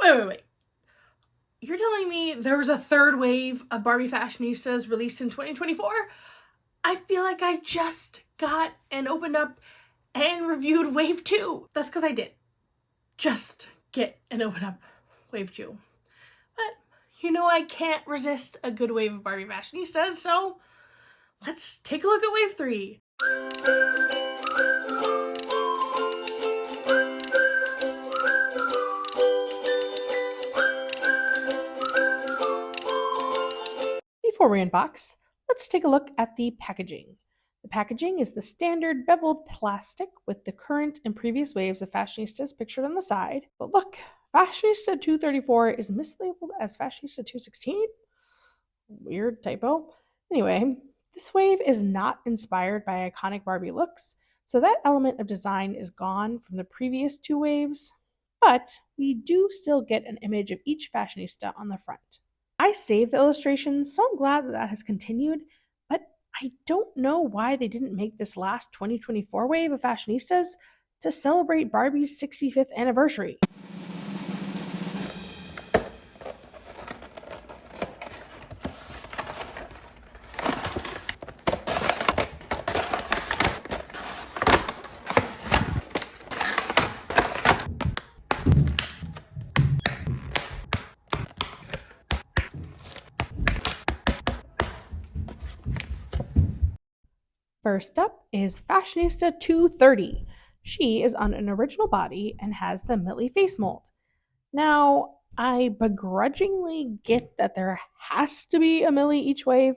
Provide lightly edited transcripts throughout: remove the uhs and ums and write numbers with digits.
Wait. You're telling me there was a third wave of Barbie Fashionistas released in 2024? I feel like I just got and opened up and reviewed Wave 2. That's because I did. Just get and open up Wave 2. But I can't resist a good wave of Barbie Fashionistas, so let's take a look at Wave 3. Before we unbox, let's take a look at the packaging. The packaging is the standard beveled plastic with the current and previous waves of Fashionistas pictured on the side. But look, Fashionista 234 is mislabeled as Fashionista 216? Weird typo. Anyway, this wave is not inspired by iconic Barbie looks, so that element of design is gone from the previous two waves, but we do still get an image of each Fashionista on the front. I saved the illustrations, so I'm glad that has continued, but I don't know why they didn't make this last 2024 wave of Fashionistas to celebrate Barbie's 65th anniversary. First up is Fashionista 230. She is on an original body and has the Millie face mold. Now, I begrudgingly get that there has to be a Millie each wave,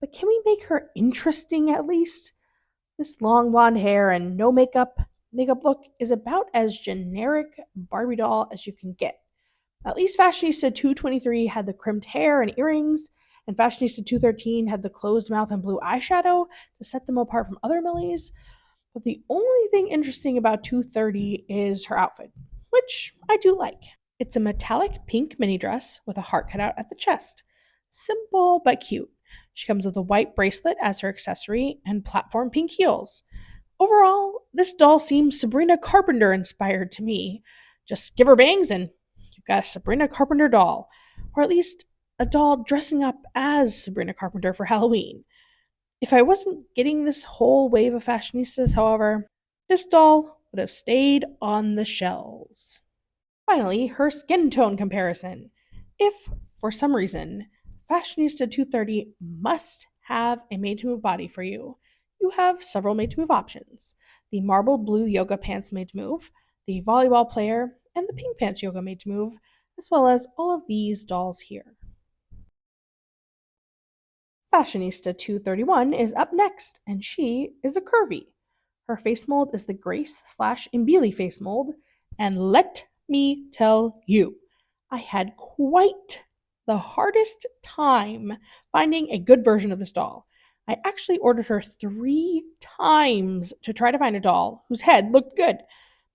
but can we make her interesting at least? This long blonde hair and no makeup look is about as generic Barbie doll as you can get. At least Fashionista 223 had the crimped hair and earrings, and Fashionista 213 had the closed mouth and blue eyeshadow to set them apart from other Millies. But the only thing interesting about 230 is her outfit, which I do like. It's a metallic pink mini dress with a heart cut out at the chest. Simple but cute. She comes with a white bracelet as her accessory and platform pink heels. Overall, this doll seems Sabrina Carpenter inspired to me. Just give her bangs and you've got a Sabrina Carpenter doll, or at least a doll dressing up as Sabrina Carpenter for Halloween. If I wasn't getting this whole wave of Fashionistas, however, this doll would have stayed on the shelves. Finally, her skin tone comparison. If, for some reason, Fashionista 230 must have a made-to-move body for you, you have several made-to-move options. The marble blue yoga pants made-to-move, the volleyball player, and the pink pants yoga made-to-move, as well as all of these dolls here. Fashionista 231 is up next, and she is a curvy. Her face mold is the Grace/Mbili face mold, and let me tell you, I had quite the hardest time finding a good version of this doll. I actually ordered her 3 times to try to find a doll whose head looked good.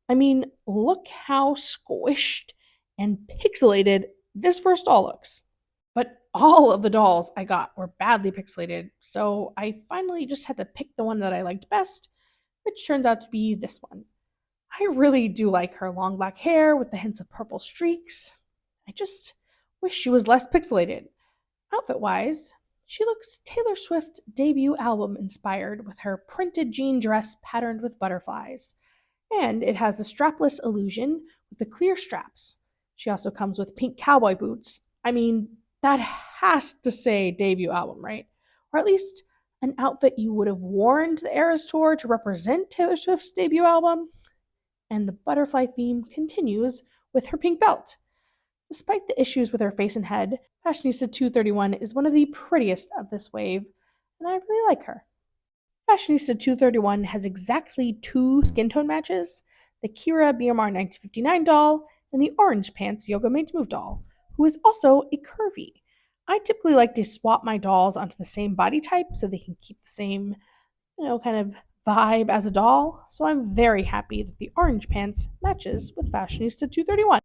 I mean, look how squished and pixelated this first doll looks. But all of the dolls I got were badly pixelated, so I finally just had to pick the one that I liked best, which turned out to be this one. I really do like her long black hair with the hints of purple streaks. I just wish she was less pixelated. Outfit-wise, she looks Taylor Swift debut album inspired with her printed jean dress patterned with butterflies. And it has the strapless illusion with the clear straps. She also comes with pink cowboy boots. I mean, that has to say debut album, right? Or at least an outfit you would have worn to the Eras Tour to represent Taylor Swift's debut album. And the butterfly theme continues with her pink belt. Despite the issues with her face and head, Fashionista 231 is one of the prettiest of this wave, and I really like her. Fashionista 231 has exactly 2 skin tone matches, the Kira BMR 1959 doll and the Orange Pants Yoga Made to Move doll, who is also a curvy. I typically like to swap my dolls onto the same body type so they can keep the same, kind of vibe as a doll, so I'm very happy that the Orange Pants matches with Fashionista 231.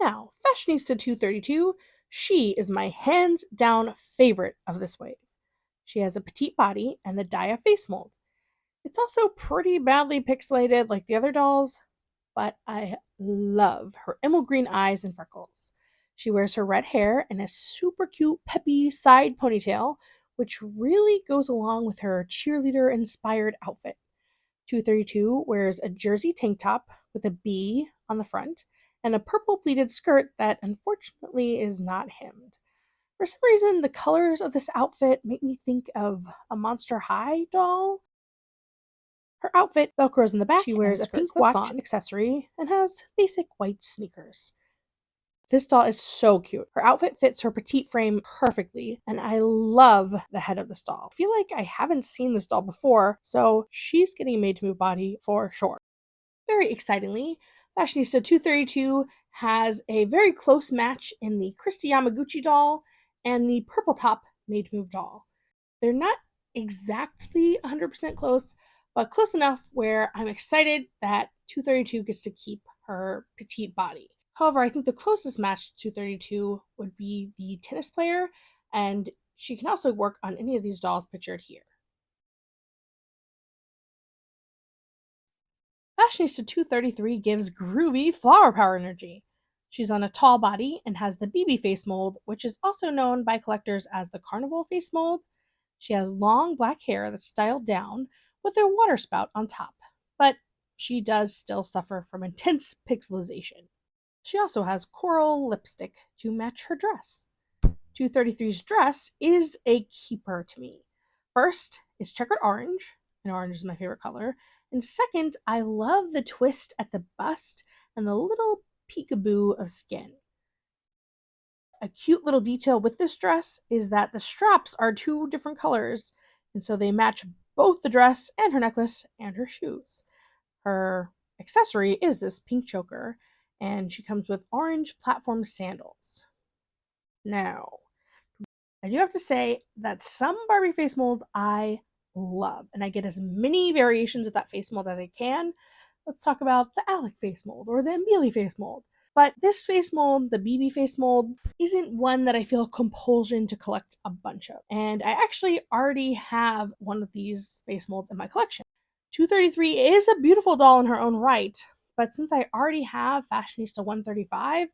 Now, Fashionista 232, she is my hands down favorite of this wave. She has a petite body and the Daya face mold. It's also pretty badly pixelated like the other dolls, but I love her emerald green eyes and freckles. She wears her red hair in a super cute, peppy side ponytail, which really goes along with her cheerleader inspired outfit. 232 wears a jersey tank top with a B on the front and a purple pleated skirt that unfortunately is not hemmed. For some reason, the colors of this outfit make me think of a Monster High doll. Her outfit velcros in the back. She wears a pink watch accessory and has basic white sneakers. This doll is so cute. Her outfit fits her petite frame perfectly, and I love the head of this doll. I feel like I haven't seen this doll before, so she's getting a made to move body for sure. Very excitingly, Fashionista 232 has a very close match in the Christy Yamaguchi doll and the purple top made to move doll. They're not exactly 100% close, but close enough where I'm excited that 232 gets to keep her petite body. However, I think the closest match to 232 would be the tennis player, and she can also work on any of these dolls pictured here. Fashionista 233 gives groovy flower power energy. She's on a tall body and has the BB face mold, which is also known by collectors as the carnival face mold. She has long black hair that's styled down with a water spout on top, but she does still suffer from intense pixelization. She also has coral lipstick to match her dress. 233's dress is a keeper to me. First, it's checkered orange, and orange is my favorite color. And second, I love the twist at the bust and the little peekaboo of skin. A cute little detail with this dress is that the straps are two different colors, and so they match both the dress and her necklace and her shoes. Her accessory is this pink choker, and she comes with orange platform sandals. Now, I do have to say that some Barbie face molds I love, and I get as many variations of that face mold as I can. Let's talk about the Alec face mold or the Mbili face mold. But this face mold, the BB face mold, isn't one that I feel compulsion to collect a bunch of. And I actually already have one of these face molds in my collection. 233 is a beautiful doll in her own right, but since I already have Fashionista 135,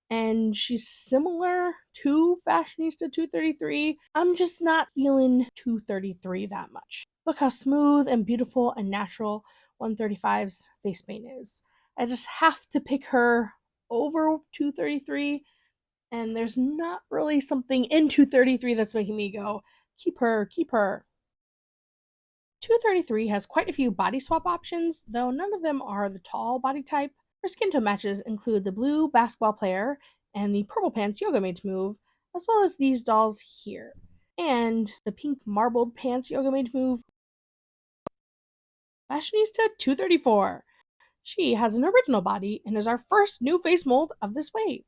and she's similar to Fashionista 233, I'm just not feeling 233 that much. Look how smooth and beautiful and natural 135's face paint is. I just have to pick her over 233, and there's not really something in 233 that's making me go, keep her, keep her. 233 has quite a few body swap options, though none of them are the tall body type. Her skin tone matches include the blue basketball player and the purple pants yoga maid's move, as well as these dolls here, and the pink marbled pants yoga maid's move. Fashionista 234. She has an original body and is our first new face mold of this wave.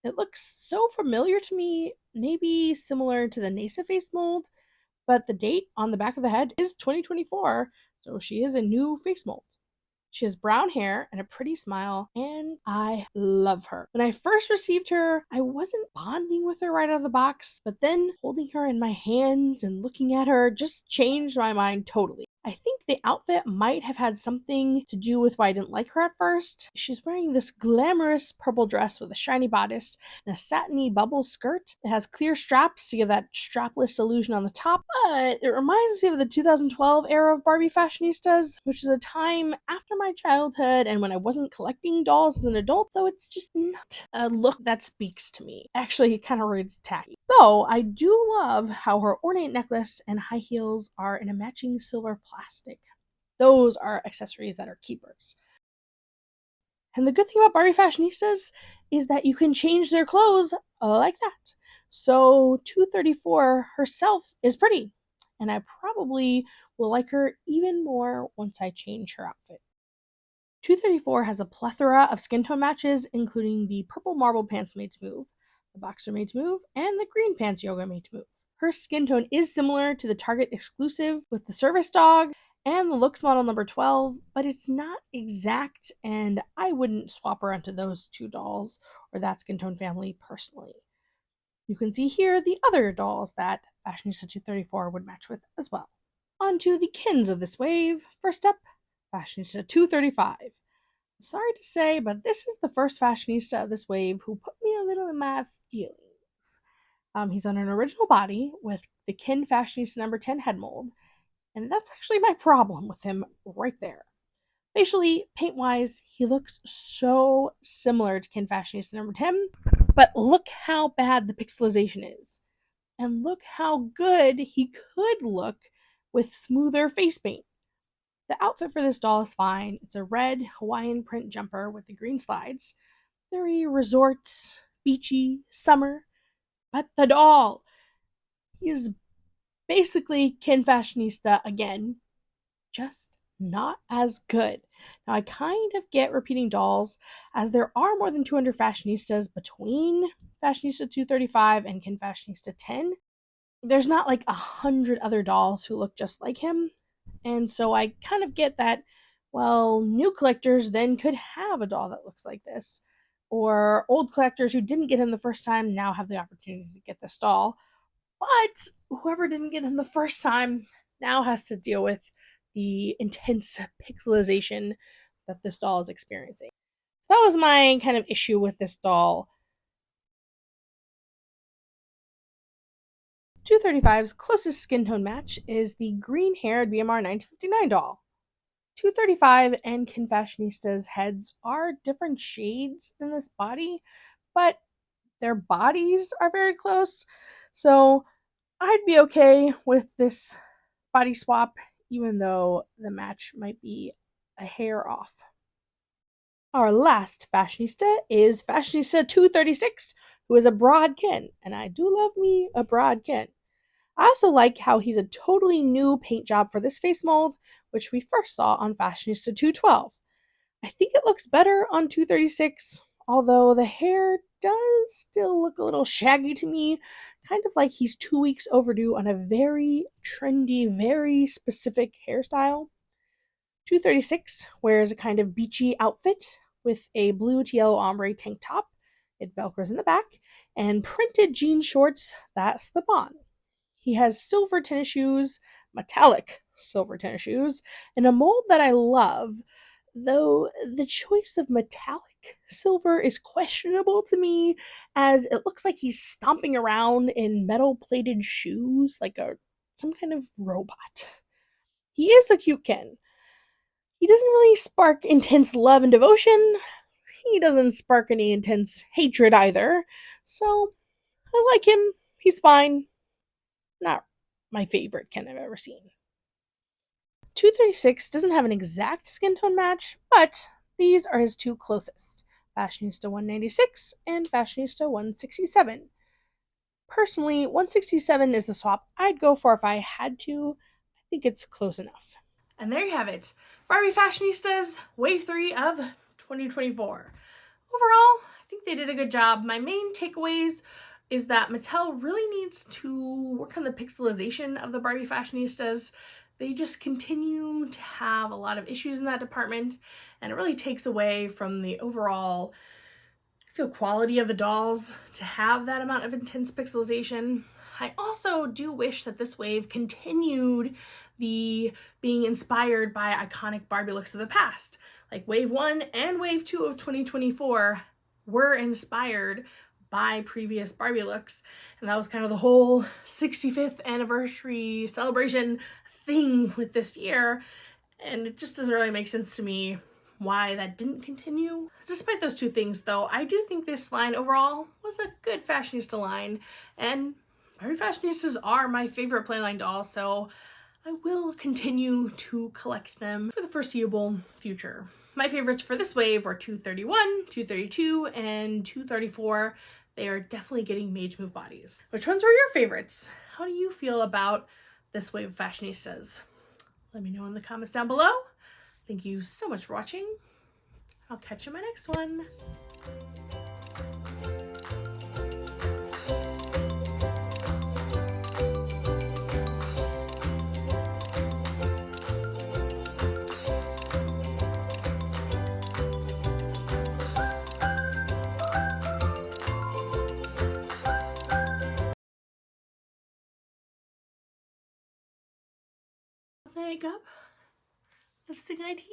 It looks so familiar to me, maybe similar to the Nasa face mold, but the date on the back of the head is 2024, so she is a new face mold. She has brown hair and a pretty smile, and I love her. When I first received her, I wasn't bonding with her right out of the box, but then holding her in my hands and looking at her just changed my mind totally. I think the outfit might have had something to do with why I didn't like her at first. She's wearing this glamorous purple dress with a shiny bodice and a satiny bubble skirt. It has clear straps to give that strapless illusion on the top, but it reminds me of the 2012 era of Barbie Fashionistas, which is a time after my childhood and when I wasn't collecting dolls as an adult, so it's just not a look that speaks to me. Actually, it kind of reads tacky. Though I do love how her ornate necklace and high heels are in a matching silver plastic. Those are accessories that are keepers. And the good thing about Barbie Fashionistas is that you can change their clothes like that. So 234 herself is pretty, and I probably will like her even more once I change her outfit. 234 has a plethora of skin tone matches, including the purple marble pants maid's move, the boxer maid's move, and the green pants yoga maid's move. Her skin tone is similar to the Target exclusive with the service dog and the looks model number 12, but it's not exact, and I wouldn't swap her onto those two dolls or that skin tone family personally. You can see here the other dolls that Fashionista 234 would match with as well. On to the kins of this wave. First up, Fashionista 235. sorry to say, but this is the first fashionista of this wave who put me a little in my feelings. He's on an original body with the Kin Fashionista number 10 head mold, and that's actually my problem with him right there. Facially, paint-wise, he looks so similar to Kin Fashionista number 10, but look how bad the pixelization is. And look how good he could look with smoother face paint. The outfit for this doll is fine. It's a red Hawaiian print jumper with the green slides. Very resort, beachy, summer. But the doll is basically Kin Fashionista again, just not as good. Now, I kind of get repeating dolls, as there are more than 200 Fashionistas between Fashionista 235 and Kin Fashionista 10. There's not like 100 other dolls who look just like him. And so I kind of get that, well, new collectors then could have a doll that looks like this. Or old collectors who didn't get him the first time now have the opportunity to get this doll. But whoever didn't get him the first time now has to deal with the intense pixelization that this doll is experiencing. So that was my kind of issue with this doll. 235's closest skin tone match is the green-haired BMR 1959 doll. 235 and Kin Fashionista's heads are different shades than this body, but their bodies are very close, so I'd be okay with this body swap, even though the match might be a hair off. Our last fashionista is Fashionista 236, who is a broad kin, and I do love me a broad kin. I also like how he's a totally new paint job for this face mold, which we first saw on Fashionista 212. I think it looks better on 236, although the hair does still look a little shaggy to me, kind of like he's 2 weeks overdue on a very trendy, very specific hairstyle. 236 wears a kind of beachy outfit with a blue to yellow ombre tank top. It velcros in the back, and printed jean shorts. That's the bond. He has silver tennis shoes, metallic silver tennis shoes, in a mold that I love, though the choice of metallic silver is questionable to me, as it looks like he's stomping around in metal-plated shoes like some kind of robot. He is a cute Ken. He doesn't really spark intense love and devotion. He doesn't spark any intense hatred either, so I like him. He's fine. Not my favorite Ken I've ever seen. 236 doesn't have an exact skin tone match, but these are his two closest, Fashionista 196 and Fashionista 167. Personally, 167 is the swap I'd go for if I had to. I think it's close enough. And there you have it, Barbie Fashionistas Wave 3 of 2024. Overall, I think they did a good job. My main takeaways is that Mattel really needs to work on the pixelization of the Barbie Fashionistas. They just continue to have a lot of issues in that department, and it really takes away from the overall, I feel, quality of the dolls to have that amount of intense pixelization. I also do wish that this wave continued the being inspired by iconic Barbie looks of the past. Like Wave 1 and Wave 2 of 2024 were inspired by previous Barbie looks, and that was kind of the whole 65th anniversary celebration thing with this year, and it just doesn't really make sense to me why that didn't continue. Despite those two things, though, I do think this line overall was a good fashionista line, and Barbie Fashionistas are my favorite playline doll, so I will continue to collect them for the foreseeable future. My favorites for this wave were 231, 232, and 234. They are definitely getting made to move bodies. Which ones were your favorites? How do you feel about this wave of fashionistas? Let me know in the comments down below. Thank you so much for watching. I'll catch you in my next one. Makeup, lipstick, eye, teeth.